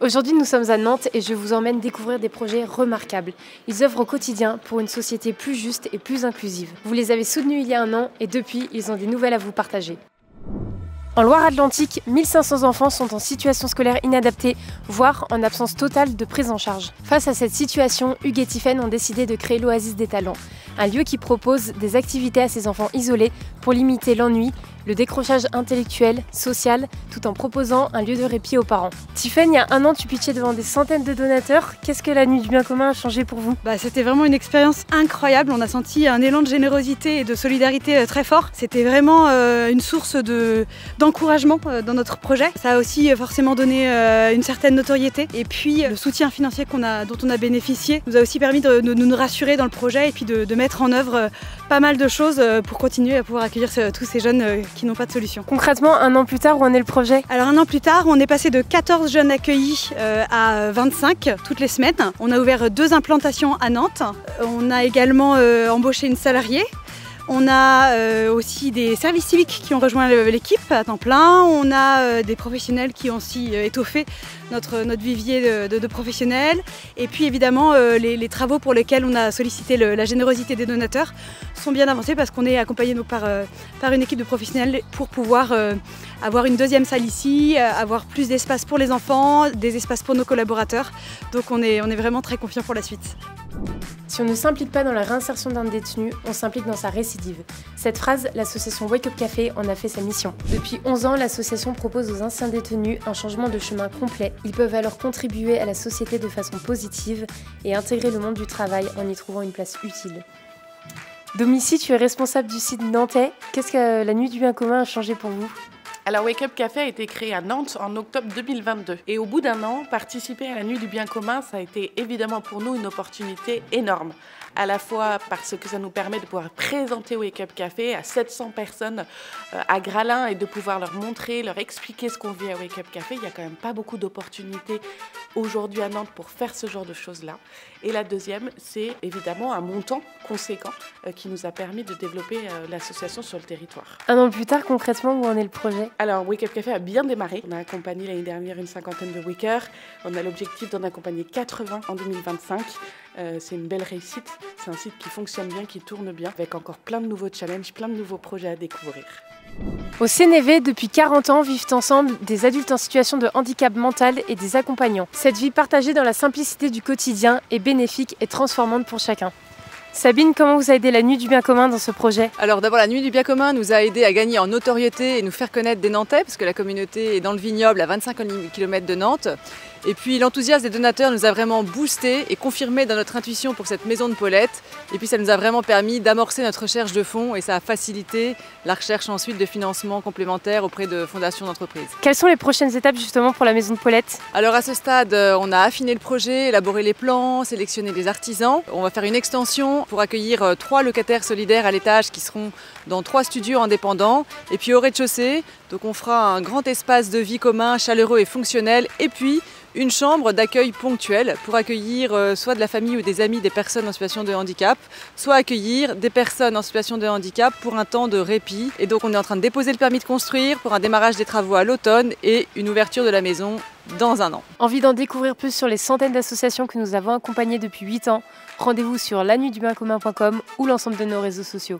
Aujourd'hui, nous sommes à Nantes et je vous emmène découvrir des projets remarquables. Ils œuvrent au quotidien pour une société plus juste et plus inclusive. Vous les avez soutenus il y a un an et depuis, ils ont des nouvelles à vous partager. En Loire-Atlantique, 1500 enfants sont en situation scolaire inadaptée, voire en absence totale de prise en charge. Face à cette situation, Hugues et Tiffaine ont décidé de créer l'Oasis des Talents, un lieu qui propose des activités à ces enfants isolés pour limiter l'ennui, le décrochage intellectuel, social, tout en proposant un lieu de répit aux parents. Tiffaine, il y a un an, tu pitchais devant des centaines de donateurs. Qu'est-ce que la Nuit du Bien Commun a changé pour vous? C'était vraiment une expérience incroyable. On a senti un élan de générosité et de solidarité très fort. C'était vraiment une source d'encouragement dans notre projet. Ça a aussi forcément donné une certaine notoriété. Et puis le soutien financier dont on a bénéficié nous a aussi permis de nous rassurer dans le projet et puis de mettre en œuvre pas mal de choses pour continuer à pouvoir accueillir tous ces jeunes qui n'ont pas de solution. Concrètement, un an plus tard, où en est le projet? Alors un an plus tard, on est passé de 14 jeunes accueillis à 25 toutes les semaines. On a ouvert 2 implantations à Nantes. On a également embauché une salariée. On a aussi des services civiques qui ont rejoint l'équipe à temps plein. On a des professionnels qui ont aussi étoffé notre vivier de professionnels. Et puis évidemment, les travaux pour lesquels on a sollicité la générosité des donateurs sont bien avancés parce qu'on est accompagné donc par une équipe de professionnels pour pouvoir avoir une 2e salle ici, avoir plus d'espace pour les enfants, des espaces pour nos collaborateurs. Donc on est vraiment très confiants pour la suite. Si on ne s'implique pas dans la réinsertion d'un détenu, on s'implique dans sa récidive. Cette phrase, l'association Wake Up Café en a fait sa mission. Depuis 11 ans, l'association propose aux anciens détenus un changement de chemin complet. Ils peuvent alors contribuer à la société de façon positive et intégrer le monde du travail en y trouvant une place utile. Domicie, tu es responsable du site nantais. Qu'est-ce que la Nuit du Bien Commun a changé pour vous? Alors Wake Up Café a été créé à Nantes en octobre 2022 et au bout d'un an, participer à la Nuit du Bien Commun, ça a été évidemment pour nous une opportunité énorme. À la fois parce que ça nous permet de pouvoir présenter Wake Up Café à 700 personnes à Gralin et de pouvoir leur montrer, leur expliquer ce qu'on vit à Wake Up Café. Il n'y a quand même pas beaucoup d'opportunités aujourd'hui à Nantes pour faire ce genre de choses-là. Et la deuxième, c'est évidemment un montant conséquent qui nous a permis de développer l'association sur le territoire. Un an plus tard, concrètement, où en est le projet? Alors, Wake Up Café a bien démarré. On a accompagné l'année dernière une 50aine de Wakers. On a l'objectif d'en accompagner 80 en 2025. C'est une belle réussite. C'est un site qui fonctionne bien, qui tourne bien, avec encore plein de nouveaux challenges, plein de nouveaux projets à découvrir. Au CNV, depuis 40 ans, vivent ensemble des adultes en situation de handicap mental et des accompagnants. Cette vie partagée dans la simplicité du quotidien est bénéfique et transformante pour chacun. Sabine, comment vous a aidé la Nuit du Bien Commun dans ce projet? Alors d'abord, la Nuit du Bien Commun nous a aidé à gagner en notoriété et nous faire connaître des Nantais, parce que la communauté est dans le vignoble à 25 km de Nantes. Et puis l'enthousiasme des donateurs nous a vraiment boosté et confirmé dans notre intuition pour cette maison de Paulette. Et puis ça nous a vraiment permis d'amorcer notre recherche de fonds et ça a facilité la recherche ensuite de financement complémentaires auprès de fondations d'entreprises. Quelles sont les prochaines étapes justement pour la maison de Paulette? Alors à ce stade, on a affiné le projet, élaboré les plans, sélectionné des artisans. On va faire une extension pour accueillir 3 locataires solidaires à l'étage qui seront dans 3 studios indépendants. Et puis au rez-de-chaussée, donc on fera un grand espace de vie commun, chaleureux et fonctionnel. Et puis une chambre d'accueil ponctuelle pour accueillir soit de la famille ou des amis des personnes en situation de handicap, soit accueillir des personnes en situation de handicap pour un temps de répit. Et donc on est en train de déposer le permis de construire pour un démarrage des travaux à l'automne et une ouverture de la maison dans un an. Envie d'en découvrir plus sur les centaines d'associations que nous avons accompagnées depuis 8 ans? Rendez-vous sur lanuitdubienCommun.com ou l'ensemble de nos réseaux sociaux.